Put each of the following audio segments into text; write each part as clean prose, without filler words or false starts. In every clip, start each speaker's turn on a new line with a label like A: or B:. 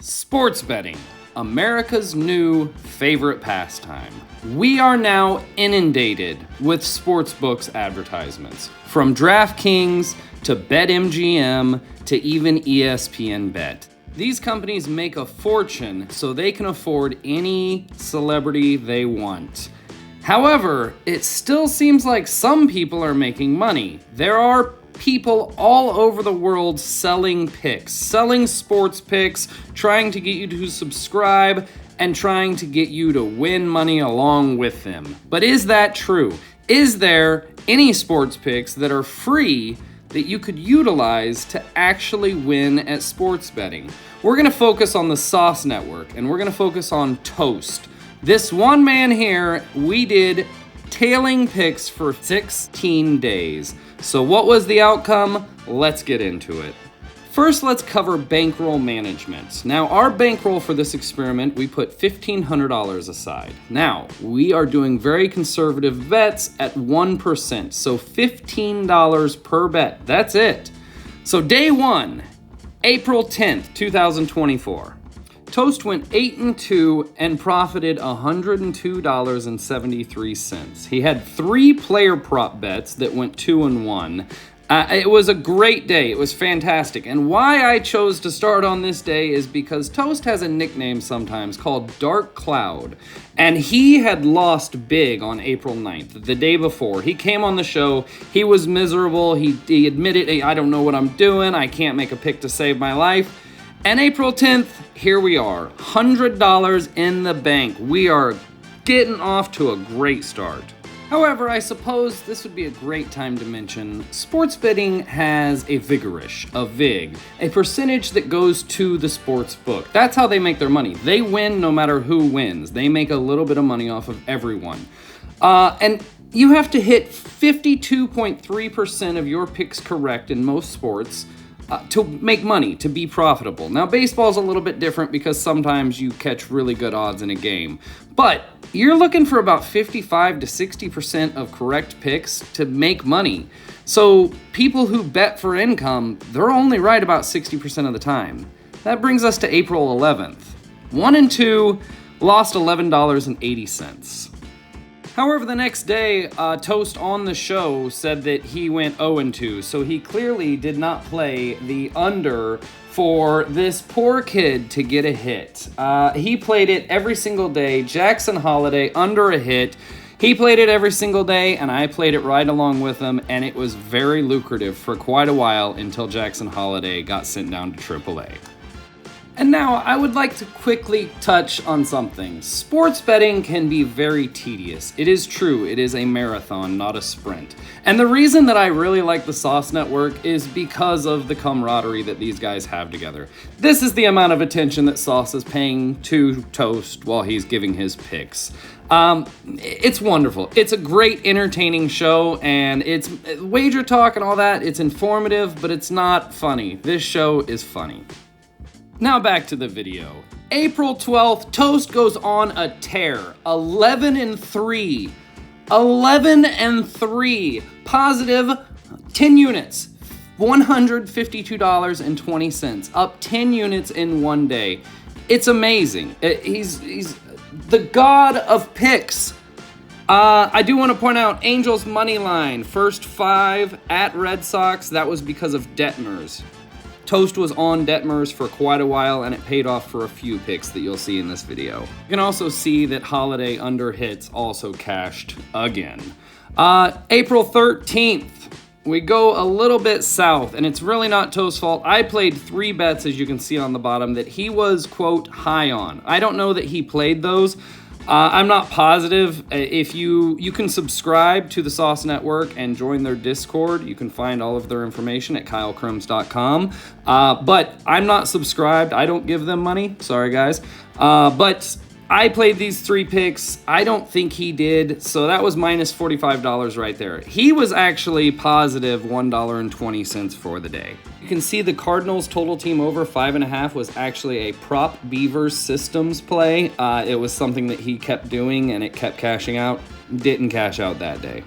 A: Sports betting, America's new favorite pastime. We are now inundated with sportsbooks advertisements, from DraftKings to BetMGM to even ESPN Bet. These companies make a fortune so they can afford any celebrity they want. However, it still seems like some people are making money. There are people all over the world selling picks, selling sports picks, trying to get you to subscribe and trying to get you to win money along with them. But is that true? Is there any sports picks that are free that you could utilize to actually win at sports betting? We're going to focus on the Sauce Network, and we're going to focus on Toast. This one man here, we did tailing picks for 16 days. So what was the outcome? Let's get into it. First, let's cover bankroll management. Now, our bankroll for this experiment, we put $1,500 aside. Now, we are doing very conservative bets at 1%, so $15 per bet. That's it. So day one, April 10th, 2024. Toast went 8-2 and profited $102.73. He had 3 player prop bets that went 2-1. It was a great day. It was fantastic. And why I chose to start on this day is because Toast has a nickname sometimes called Dark Cloud. And he had lost big on April 9th, the day before. He came on the show. He was miserable. He admitted, hey, I don't know what I'm doing. I can't make a pick to save my life. And April 10th, here we are, $100 in the bank. We are getting off to a great start. However, I suppose this would be a great time to mention sports betting has a VIG, a percentage that goes to the sports book. That's how they make their money. They win no matter who wins. They make a little bit of money off of everyone. And you have to hit 52.3% of your picks correct in most sports to make money, to be profitable. Now, baseball's a little bit different because sometimes you catch really good odds in a game. But you're looking for about 55 to 60% of correct picks to make money. So people who bet for income, they're only right about 60% of the time. That brings us to April 11th. 1-2, lost $11.80. However, the next day, Toast on the show said that he went 0-2, so he clearly did not play the under for this poor kid to get a hit. He played it every single day. Jackson Holliday under a hit. He played it every single day, and I played it right along with him, and it was very lucrative for quite a while until Jackson Holliday got sent down to AAA. And now, I would like to quickly touch on something. Sports betting can be very tedious. It is true, it is a marathon, not a sprint. And the reason that I really like the Sauce Network is because of the camaraderie that these guys have together. This is the amount of attention that Sauce is paying to Toast while he's giving his picks. It's wonderful. It's a great, entertaining show, and it's wager talk and all that. It's informative, but it's not funny. This show is funny. Now back to the video. April 12th, Toast goes on a tear. 11-3. 11-3. Positive 10 units. $152.20. Up 10 units in one day. It's amazing. He's the god of picks. I do want to point out Angels money line. First 5 at Red Sox. That was because of Detmers. Toast was on Detmers for quite a while, and it paid off for a few picks that you'll see in this video. You can also see that Holiday under hits also cashed again. April 13th, we go a little bit south, and it's really not Toast's fault. I played 3 bets, as you can see on the bottom, that he was, quote, high on. I don't know that he played those. I'm not positive. If you can subscribe to the Sauce Network and join their Discord. You can find all of their information at kylekrims.com. But I'm not subscribed. I don't give them money. Sorry, guys. But I played these 3 picks. I don't think he did, so that was minus $45 right there. He was actually positive $1.20 for the day. You can see the Cardinals total team over 5.5 was actually a prop Beavers systems play. It was something that he kept doing, and it kept cashing out. Didn't cash out that day.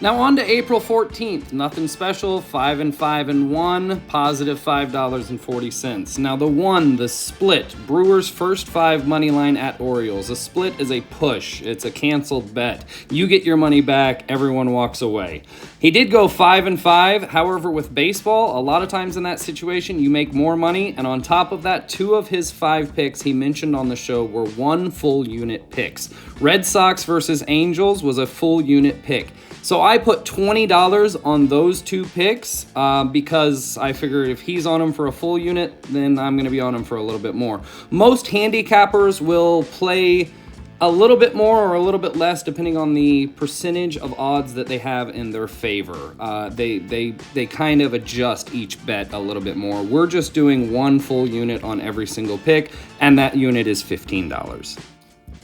A: Now on to April 14th, nothing special, 5 and 5 and 1, positive $5.40. Now the split, Brewers first 5 money line at Orioles. A split is a push, it's a canceled bet. You get your money back, everyone walks away. He did go 5 and 5, however with baseball, a lot of times in that situation you make more money, and on top of that, 2 of his 5 picks he mentioned on the show were 1 full unit picks. Red Sox versus Angels was a full unit pick. So I put $20 on those 2 picks because I figured if he's on them for a full unit, then I'm going to be on him for a little bit more. Most handicappers will play a little bit more or a little bit less depending on the percentage of odds that they have in their favor. They kind of adjust each bet a little bit more. We're just doing 1 full unit on every single pick, and that unit is $15.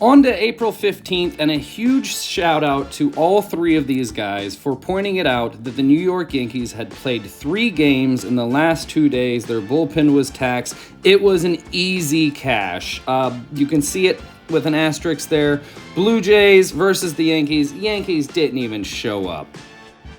A: On to April 15th, and a huge shout out to all 3 of these guys for pointing it out that the New York Yankees had played 3 games in the last 2 days. Their bullpen was taxed. It was an easy cash. You can see it with an asterisk there. Blue Jays versus the Yankees. Yankees didn't even show up.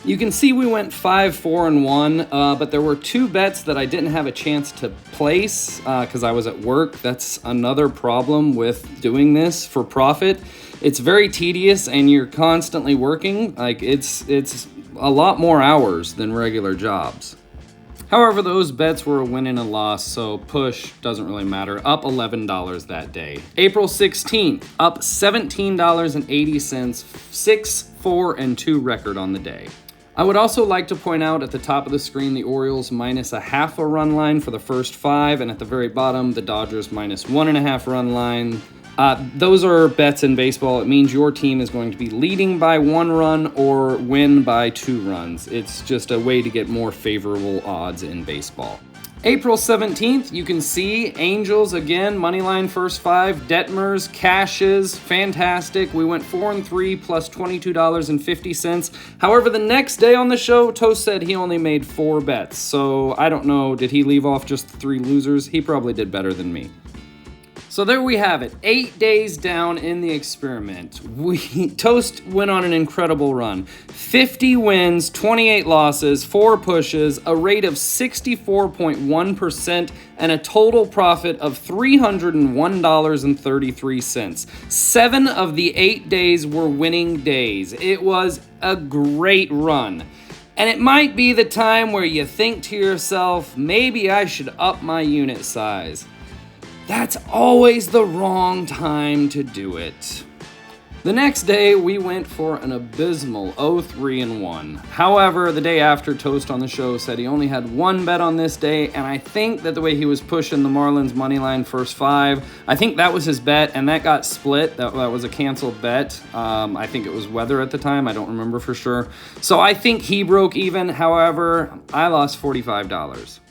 A: You can see we went 5, 4, and 1, but there were 2 bets that I didn't have a chance to place because I was at work. That's another problem with doing this for profit. It's very tedious and you're constantly working. Like it's a lot more hours than regular jobs. However, those bets were a win and a loss, so push doesn't really matter. Up $11 that day. April 16th, up $17.80, 6, 4, and 2 record on the day. I would also like to point out at the top of the screen the Orioles minus a half a run line for the first 5, and at the very bottom the Dodgers minus 1.5 run line. Those are bets in baseball. It means your team is going to be leading by 1 run or win by 2 runs. It's just a way to get more favorable odds in baseball. April 17th, you can see Angels again, moneyline first 5, Detmers, cashes, fantastic. We went 4 and 3 plus $22.50. However, the next day on the show, Toast said he only made 4 bets. So I don't know, did he leave off just 3 losers? He probably did better than me. So there we have it, 8 days down in the experiment. Toast went on an incredible run. 50 wins, 28 losses, 4 pushes, a rate of 64.1%, and a total profit of $301.33. 7 of the 8 days were winning days. It was a great run. And it might be the time where you think to yourself, maybe I should up my unit size. That's always the wrong time to do it. The next day, we went for an abysmal 0-3 and 1. However, the day after, Toast on the show said he only had 1 bet on this day, and I think that the way he was pushing the Marlins moneyline first 5, I think that was his bet, and that got split. That was a canceled bet. I think it was weather at the time. I don't remember for sure. So I think he broke even. However, I lost $45.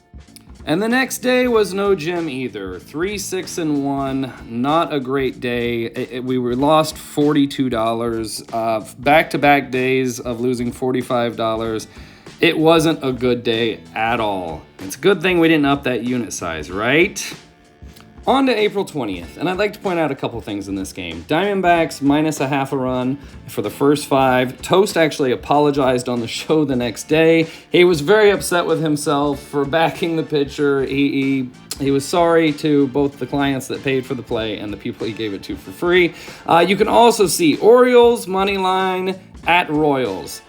A: And the next day was no gem either. 3, 6, and 1. Not a great day. We were lost $42. Back-to-back days of losing $45. It wasn't a good day at all. It's a good thing we didn't up that unit size, right? On to April 20th, and I'd like to point out a couple things in this game. Diamondbacks minus a half a run for the first 5. Toast actually apologized on the show the next day. He was very upset with himself for backing the pitcher. He was sorry to both the clients that paid for the play and the people he gave it to for free. You can also see Orioles money line at Royals.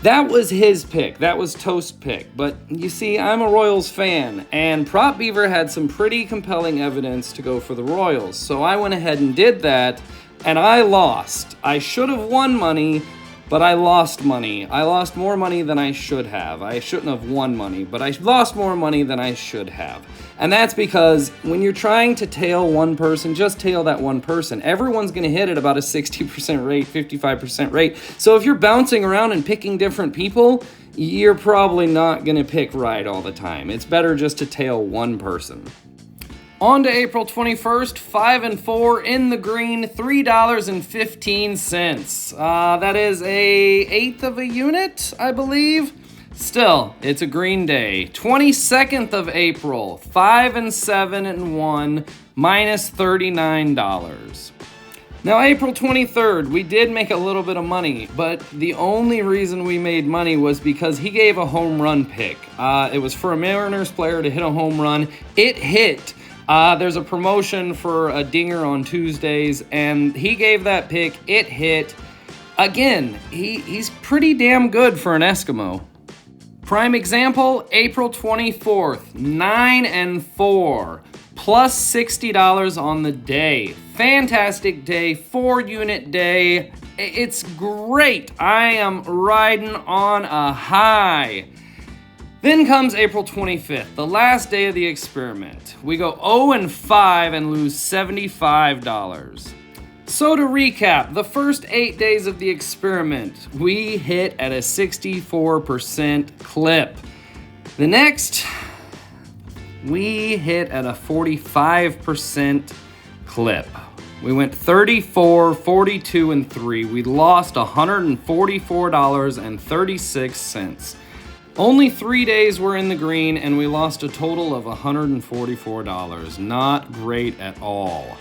A: That was his pick. That was Toast's pick. But you see, I'm a Royals fan, and Prop Beaver had some pretty compelling evidence to go for the Royals. So I went ahead and did that, and I lost. I should have won money, but I lost money. I lost more money than I should have. I shouldn't have won money, but I lost more money than I should have. And that's because when you're trying to tail one person, just tail that one person. Everyone's going to hit at about a 60% rate, 55% rate. So if you're bouncing around and picking different people, you're probably not going to pick right all the time. It's better just to tail one person. On to April 21st, 5 and 4 in the green, $3.15. That is a 1/8 of a unit, I believe. Still, it's a green day. 22nd of April, 5 and 7 and 1, minus $39. Now, April 23rd, we did make a little bit of money, but the only reason we made money was because he gave a home run pick. It was for a Mariners player to hit a home run. It hit. There's a promotion for a dinger on Tuesdays, and he gave that pick. It hit. Again, he's pretty damn good for an Eskimo. Prime example, April 24th, 9-4. Plus $60 on the day. Fantastic day, 4-unit day. It's great. I am riding on a high. Then comes April 25th, the last day of the experiment. We go 0-5 and lose $75. So to recap, the first 8 days of the experiment, we hit at a 64% clip. The next, we hit at a 45% clip. We went 34, 42, and 3. We lost $144.36. Only 3 days were in the green, and we lost a total of $144. Not great at all.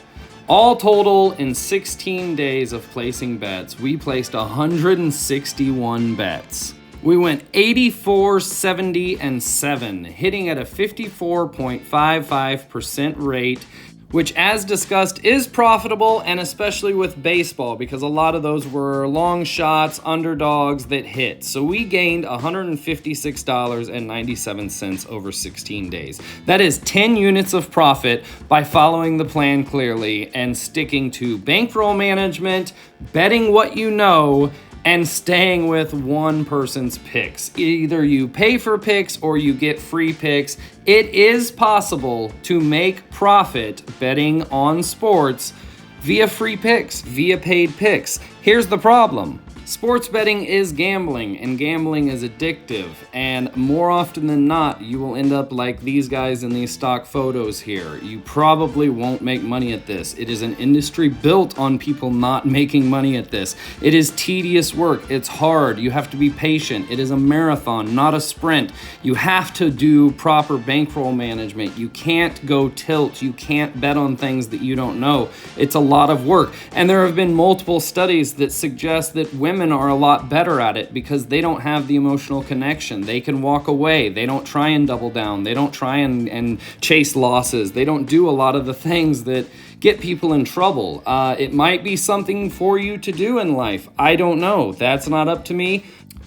A: All total, in 16 days of placing bets, we placed 161 bets. We went 84, 70, and 7, hitting at a 54.55% rate, which, as discussed, is profitable, and especially with baseball, because a lot of those were long shots, underdogs that hit. So we gained $156.97 over 16 days. That is 10 units of profit by following the plan clearly and sticking to bankroll management, betting what you know, and staying with one person's picks. Either you pay for picks or you get free picks. It is possible to make profit betting on sports via free picks, via paid picks. Here's the problem. Sports betting is gambling, and gambling is addictive, and more often than not, you will end up like these guys in these stock photos here. You probably won't make money at this. It is an industry built on people not making money at this. It is tedious work. It's hard. You have to be patient. It is a marathon, not a sprint. You have to do proper bankroll management. You can't go tilt. You can't bet on things that you don't know. It's a lot of work, and there have been multiple studies that suggest that women are a lot better at it because they don't have the emotional connection. They can walk away. They don't try and double down. They don't try and chase losses. They don't do a lot of the things that get people in trouble. It might be something for you to do in life. I don't know. That's not up to me.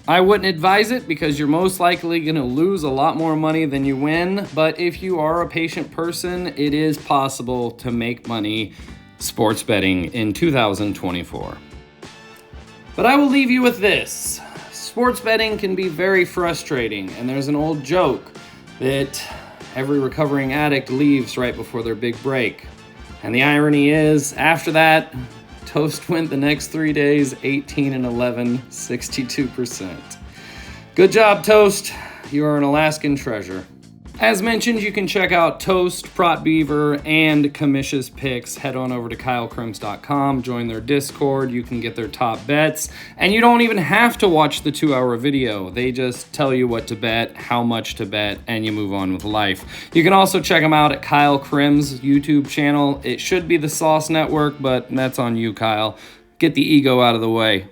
A: I wouldn't advise it because you're most likely going to lose a lot more money than you win. But if you are a patient person, it is possible to make money sports betting in 2024. But I will leave you with this. Sports betting can be very frustrating, and there's an old joke that every recovering addict leaves right before their big break. And the irony is, after that, Toast went the next 3 days, 18-11, 62%. Good job, Toast. You are an Alaskan treasure. As mentioned, you can check out Toast, Prot Beaver, and Kamish's picks. Head on over to KyleKrims.com, join their Discord. You can get their top bets, and you don't even have to watch the 2-hour video. They just tell you what to bet, how much to bet, and you move on with life. You can also check them out at Kyle Krims YouTube channel. It should be the Sauce Network, but that's on you, Kyle. Get the ego out of the way.